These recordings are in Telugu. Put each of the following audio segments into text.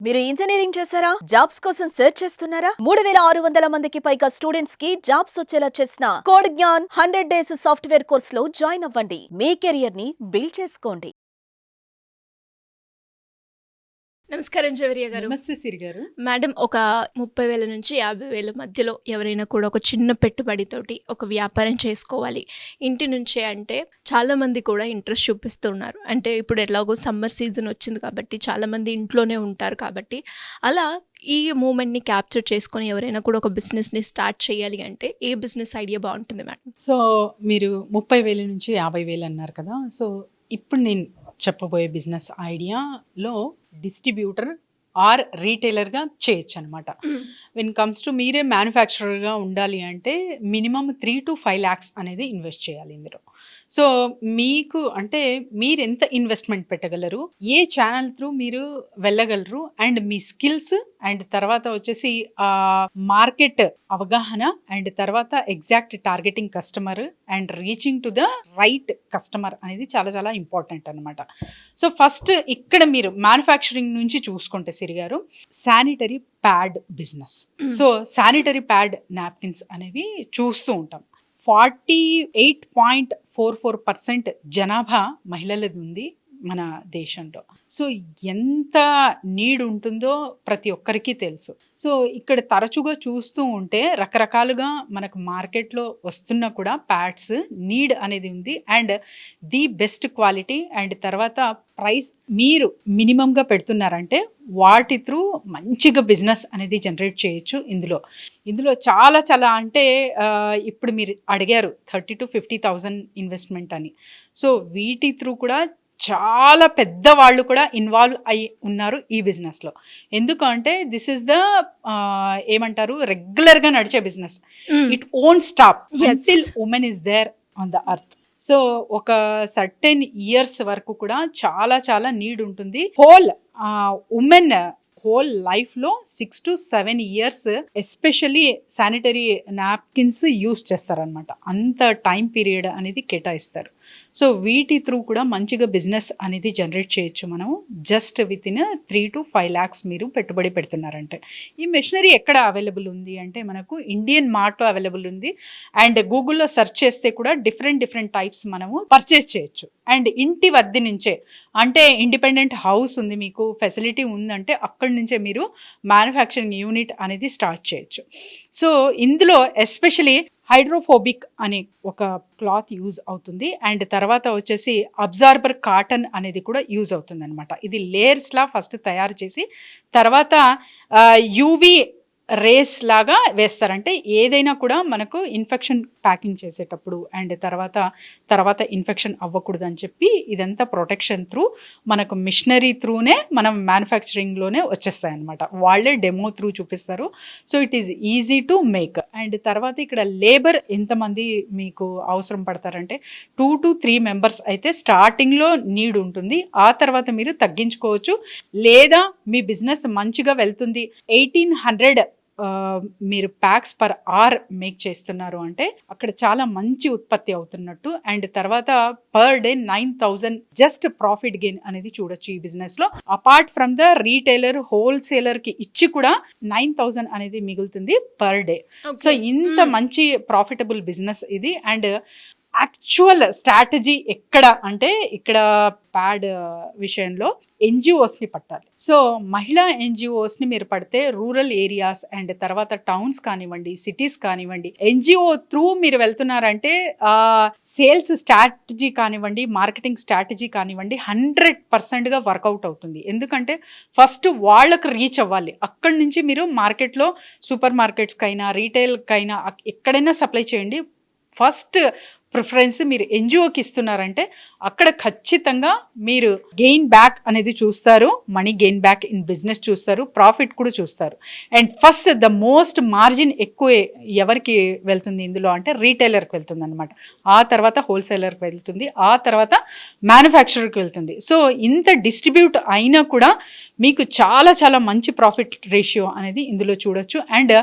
మీరు ఇంజనీరింగ్ చేశారా? జాబ్స్ కోసం సెర్చ్ చేస్తున్నారా? 3600 మందికి పైగా స్టూడెంట్స్ కి జాబ్స్ వచ్చేలా చేసిన code Gyan 100 days software course లో జాయిన్ అవ్వండి. మీ కెరియర్ ని బిల్డ్ చేసుకోండి. నమస్కారం జవరియా గారు. నమస్తే సిరి గారు. మేడం, ఒక 30,000 నుంచి 50,000 మధ్యలో ఎవరైనా కూడా ఒక చిన్న పెట్టుబడితోటి ఒక వ్యాపారం చేసుకోవాలి ఇంటి నుంచే అంటే చాలామంది కూడా ఇంట్రెస్ట్ చూపిస్తున్నారు. అంటే ఇప్పుడు ఎలాగో సమ్మర్ సీజన్ వచ్చింది కాబట్టి చాలామంది ఇంట్లోనే ఉంటారు కాబట్టి అలా ఈ మూమెంట్ని క్యాప్చర్ చేసుకొని ఎవరైనా కూడా ఒక బిజినెస్ని స్టార్ట్ చేయాలి అంటే ఏ బిజినెస్ ఐడియా బాగుంటుంది మేడం? సో మీరు 30,000 నుంచి 50,000 అన్నారు కదా. సో ఇప్పుడు నేను చెప్పబోయే బిజినెస్ ఐడియాలో డిస్ట్రిబ్యూటర్ ఆర్ రీటైలర్గా చేయొచ్చు అనమాట. వెన్ కమ్స్ టు మీరే మ్యానుఫ్యాక్చరర్గా ఉండాలి అంటే మినిమం 3 to 5 lakhs అనేది ఇన్వెస్ట్ చేయాలి ఇందులో. సో మీకు అంటే మీరు ఎంత ఇన్వెస్ట్మెంట్ పెట్టగలరు, ఏ ఛానల్ త్రూ మీరు వెళ్ళగలరు, అండ్ మీ స్కిల్స్, అండ్ తర్వాత వచ్చేసి మార్కెట్ అవగాహన, అండ్ తర్వాత exact targeting customer and reaching to the right customer అనేది చాలా చాలా ఇంపార్టెంట్ అనమాట. సో ఫస్ట్ ఇక్కడ మీరు మ్యానుఫ్యాక్చరింగ్ నుంచి చూసుకుంటే సిరి గారు, sanitary pad business. So sanitary pad napkins అనేవి చూస్తూ ఉంటాం. 48.44% జనాభా మహిళలది ఉంది మన దేశంలో. సో ఎంత నీడ్ ఉంటుందో ప్రతి ఒక్కరికి తెలుసు. సో ఇక్కడ తరచుగా చూస్తూ ఉంటే రకరకాలుగా మనకు మార్కెట్లో వస్తున్నా కూడా ప్యాడ్స్ నీడ్ అనేది ఉంది, and the best quality, and తర్వాత ప్రైస్ మీరు మినిమంగా పెడుతున్నారంటే వాటి త్రూ మంచిగా బిజినెస్ అనేది జనరేట్ చేయొచ్చు. ఇందులో చాలా చాలా అంటే ఇప్పుడు మీరు అడిగారు 30 to 50,000 ఇన్వెస్ట్మెంట్ అని. సో వీటి త్రూ కూడా చాలా పెద్ద వాళ్ళు కూడా ఇన్వాల్వ్ అయి ఉన్నారు ఈ బిజినెస్లో. ఎందుకంటే దిస్ ఇస్ ద ఏమంటారు, రెగ్యులర్గా నడిచే business. It won't stop until women is there on the earth. So ఒక సర్టెన్ ఇయర్స్ వరకు కూడా చాలా చాలా నీడ్ ఉంటుంది. ఉమెన్ హోల్ లైఫ్లో 6 to 7 years especially sanitary napkins use చేస్తారనమాట. అంత టైం పీరియడ్ అనేది కేటాయిస్తారు. సో వీటి త్రూ కూడా మంచిగా బిజినెస్ అనేది జనరేట్ చేయొచ్చు మనము, just with in 3 to 5 lakhs మీరు పెట్టుబడి పెడుతున్నారంటే. ఈ మెషినరీ ఎక్కడ అవైలబుల్ ఉంది అంటే మనకు ఇండియన్ మార్ట్లో అవైలబుల్ ఉంది, అండ్ గూగుల్లో సెర్చ్ చేస్తే కూడా డిఫరెంట్ టైప్స్ మనము పర్చేస్ చేయొచ్చు. అండ్ ఇంటి వద్ద నుంచే, అంటే ఇండిపెండెంట్ హౌస్ ఉంది మీకు, ఫెసిలిటీ ఉందంటే అక్కడి నుంచే మీరు మ్యానుఫ్యాక్చరింగ్ యూనిట్ అనేది స్టార్ట్ చేయొచ్చు. సో ఇందులో ఎస్పెషలీ హైడ్రోఫోబిక్ అనే ఒక క్లాత్ యూజ్ అవుతుంది, అండ్ తర్వాత వచ్చేసి అబ్జార్బర్ కాటన్ అనేది కూడా యూజ్ అవుతుంది అనమాట. ఇది లేయర్స్లా ఫస్ట్ తయారు చేసి తర్వాత యూవి రేస్ లాగా వేస్తారంటే ఏదైనా కూడా మనకు ఇన్ఫెక్షన్ ప్యాకింగ్ చేసేటప్పుడు, అండ్ తర్వాత ఇన్ఫెక్షన్ అవ్వకూడదు అని చెప్పి ఇదంతా ప్రొటెక్షన్ త్రూ మనకు మిషనరీ త్రూనే మనం మ్యానుఫ్యాక్చరింగ్లోనే వచ్చేస్తాయి అనమాట. వాళ్ళే డెమో త్రూ చూపిస్తారు. So it is easy to make. And తర్వాత ఇక్కడ లేబర్ ఎంతమంది మీకు అవసరం పడతారంటే 2 to 3 members అయితే స్టార్టింగ్లో నీడ్ ఉంటుంది. ఆ తర్వాత మీరు తగ్గించుకోవచ్చు, లేదా మీ బిజినెస్ మంచిగా వెళ్తుంది 1800 మీరు ప్యాక్స్ పర్ అవర్ మేక్ చేస్తున్నారు అంటే అక్కడ చాలా మంచి ఉత్పత్తి అవుతున్నట్టు. అండ్ తర్వాత per day 9,000 just profit gain అనేది చూడొచ్చు ఈ బిజినెస్లో. అపార్ట్ ఫ్రమ్ ద రీటైలర్ హోల్సేలర్కి ఇచ్చి కూడా 9,000 అనేది మిగులుతుంది పర్ డే. సో ఇంత మంచి ప్రాఫిటబుల్ బిజినెస్ ఇది. అండ్ యాక్చువల్ స్ట్రాటజీ ఎక్కడ అంటే ఇక్కడ ప్యాడ్ విషయంలో ఎన్జిఓస్ని పట్టాలి. సో మహిళా ఎన్జిఓస్ని మీరు పడితే రూరల్ ఏరియాస్ అండ్ తర్వాత టౌన్స్ కానివ్వండి, సిటీస్ కానివ్వండి, ఎన్జిఓ త్రూ మీరు వెళ్తున్నారంటే సేల్స్ స్ట్రాటజీ కానివ్వండి, మార్కెటింగ్ స్ట్రాటజీ కానివ్వండి 100%గా వర్కౌట్ అవుతుంది. ఎందుకంటే ఫస్ట్ వాళ్ళకు రీచ్ అవ్వాలి. అక్కడి నుంచి మీరు మార్కెట్లో సూపర్ మార్కెట్స్కైనా రీటైల్కైనా ఎక్కడైనా సప్లై చేయండి. ఫస్ట్ ప్రిఫరెన్స్ మీరు ఎన్జిఓకి ఇస్తున్నారంటే అక్కడ ఖచ్చితంగా మీరు గెయిన్ బ్యాక్ అనేది చూస్తారు, money gain back in business చూస్తారు, ప్రాఫిట్ కూడా చూస్తారు. And first the most margin ఎక్కువ ఎవరికి వెళ్తుంది ఇందులో అంటే రీటైలర్కి వెళ్తుంది అనమాట. ఆ తర్వాత హోల్సేలర్కి వెళ్తుంది, ఆ తర్వాత మ్యానుఫ్యాక్చరర్కి వెళ్తుంది. సో ఇంత డిస్ట్రిబ్యూట్ అయినా కూడా మీకు చాలా చాలా మంచి ప్రాఫిట్ రేషియో అనేది ఇందులో చూడొచ్చు. అండ్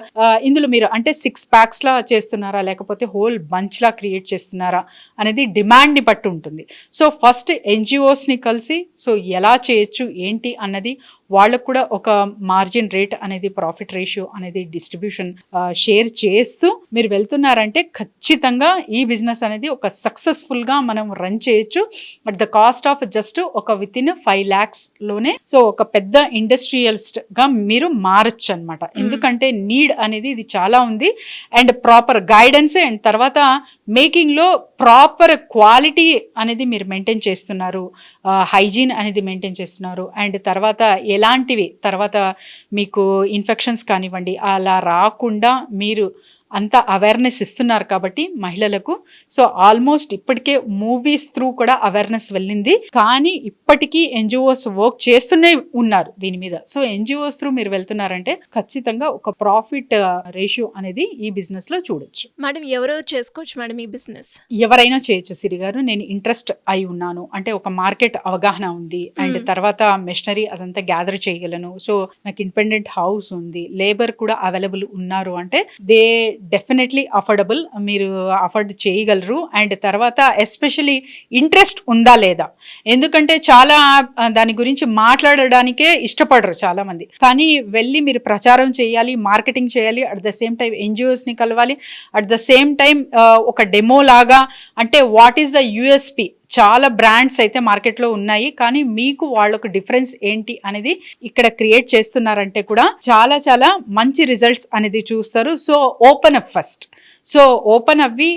ఇందులో మీరు అంటే 6 packs లా చేస్తున్నారా లేకపోతే హోల్ బంచ్ లా క్రియేట్ చేస్తున్నారా అనేది డిమాండ్ని బట్టి ఉంటుంది. సో ఫస్ట్ ఎన్జిఓస్ని కలిసి సో ఎలా చేయొచ్చు ఏంటి అన్నది వాళ్ళకు కూడా ఒక మార్జిన్ రేట్ అనేది, ప్రాఫిట్ రేషియో అనేది, డిస్ట్రిబ్యూషన్ షేర్ చేస్తూ మీరు వెళ్తున్నారంటే ఖచ్చితంగా ఈ బిజినెస్ అనేది ఒక సక్సెస్ఫుల్గా మనం రన్ చేయొచ్చు at the cost of just ఒక విత్ ఇన్ 5 lakhs లోనే. సో ఒక పెద్ద ఇండస్ట్రియలిస్ట్ గా మీరు మారచ్చు అనమాట. ఎందుకంటే నీడ్ అనేది ఇది చాలా ఉంది అండ్ ప్రాపర్ గైడెన్స్ అండ్ తర్వాత మేకింగ్ లో ప్రాపర్ క్వాలిటీ అనేది మీరు మెయింటైన్ చేస్తున్నారు, హైజీన్ అనేది మెయింటైన్ చేస్తున్నారు అండ్ తర్వాత ఎలాంటివి తర్వాత మీకు ఇన్ఫెక్షన్స్ కానివ్వండి అలా రాకుండా మీరు అంత అవేర్నెస్ ఇస్తున్నారు కాబట్టి మహిళలకు. సో ఆల్మోస్ట్ ఇప్పటికే మూవీస్ త్రూ కూడా అవేర్నెస్ వెళ్ళింది, కానీ ఇప్పటికీ ఎన్జిఓస్ వర్క్ చేస్తూనే ఉన్నారు దీని మీద. సో ఎన్జిఓస్ త్రూ మీరు వెళ్తున్నారంటే ఖచ్చితంగా ఒక ప్రాఫిట్ రేషియో అనేది ఈ బిజినెస్ లో చూడొచ్చు. మేడం ఎవరెవరు చేసుకోవచ్చు మేడం ఈ బిజినెస్? ఎవరైనా చేయొచ్చు సిరి గారు. నేను ఇంట్రెస్ట్ అయి ఉన్నాను అంటే ఒక మార్కెట్ అవగాహన ఉంది అండ్ తర్వాత మెషినరీ అదంతా గ్యాదర్ చేయగలను, సో నాకు ఇండిపెండెంట్ హౌస్ ఉంది, లేబర్ కూడా అవైలబుల్ ఉన్నారు అంటే దే డెఫినెట్లీ అఫోర్డబుల్, మీరు అఫోర్డ్ చేయగలరు. అండ్ తర్వాత ఎస్పెషలీ ఇంట్రెస్ట్ ఉందా లేదా, ఎందుకంటే చాలా దాని గురించి మాట్లాడడానికే ఇష్టపడరు చాలా మంది, కానీ వెళ్ళి మీరు ప్రచారం చేయాలి, మార్కెటింగ్ చేయాలి, అట్ ద సేమ్ టైం ఎన్జిఓస్ని కలవాలి, అట్ ద సేమ్ టైం ఒక డెమో లాగా అంటే వాట్ ఈస్ ద యూఎస్పి. చాలా బ్రాండ్స్ అయితే మార్కెట్లో ఉన్నాయి, కానీ మీకు వాళ్ళకు డిఫరెన్స్ ఏంటి అనేది ఇక్కడ క్రియేట్ చేస్తున్నారంటే కూడా చాలా చాలా మంచి రిజల్ట్స్ అనేది చూస్తారు. So open up first. So open అవ్వి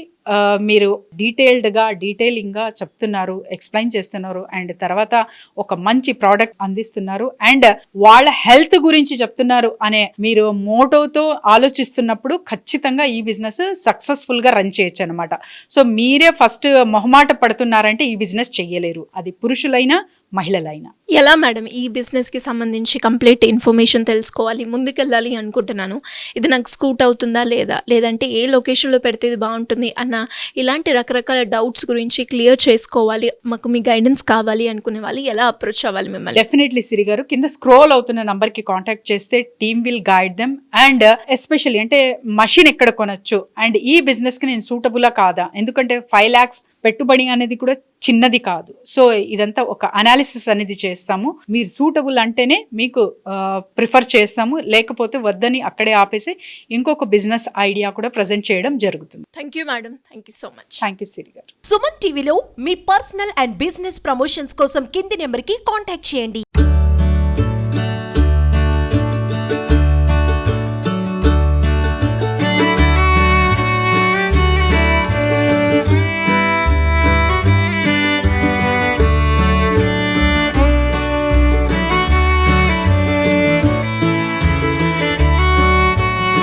మీరు డీటెయిలింగ్గా చెప్తున్నారు, ఎక్స్ప్లెయిన్ చేస్తున్నారు అండ్ తర్వాత ఒక మంచి ప్రోడక్ట్ అందిస్తున్నారు అండ్ వాళ్ళ హెల్త్ గురించి చెప్తున్నారు అనే మీరు మోటోతో ఆలోచిస్తున్నప్పుడు ఖచ్చితంగా ఈ బిజినెస్ సక్సెస్ఫుల్గా రన్ చేయొచ్చు అనమాట. సో మీరే ఫస్ట్ మొహమాట పడుతున్నారంటే ఈ బిజినెస్ చెయ్యలేరు, అది పురుషులైనా మహిళలైనా. ఎలా మేడం ఈ బిజినెస్కి సంబంధించి కంప్లీట్ ఇన్ఫర్మేషన్ తెలుసుకోవాలి, ముందుకెళ్ళాలి అనుకుంటున్నాను, ఇది నాకు స్కూట్ అవుతుందా లేదా, లేదంటే ఏ లొకేషన్లో పెడితే ఇది బాగుంటుంది అన్న ఇలాంటి రకరకాల డౌట్స్ గురించి క్లియర్ చేసుకోవాలి, మాకు మీ గైడెన్స్ కావాలి అనుకునే వాళ్ళు ఎలా అప్రోచ్ అవ్వాలి మిమ్మల్ని? డెఫినెట్లీ సిరి గారు, కింద స్క్రోల్ అవుతున్న నంబర్కి కాంటాక్ట్ చేస్తే team will guide them. And especially అంటే మషిన్ ఎక్కడ కొనొచ్చు అండ్ ఈ బిజినెస్కి నేను సూటబులా కాదా, ఎందుకంటే 5 lakhs పెట్టుబడి అనేది కూడా చిన్నది కాదు. సో ఇదంతా ఒక అనాలిసిస్ అనేది చేస్తాము, మీరు సూటబుల్ అంటేనే మీకు ప్రిఫర్ చేస్తాము, లేకపోతే వద్దని అక్కడే ఆపేసి ఇంకొక బిజినెస్ ఐడియా కూడా ప్రజెంట్ చేయడం జరుగుతుంది. Thank you madam, thank you so much. Thank you Siri గారు. సుమన్ టీవీలో మీ పర్సనల్ అండ్ బిజినెస్ ప్రమోషన్స్ కోసం కింది నెంబర్కి కాంటాక్ట్ చేయండి.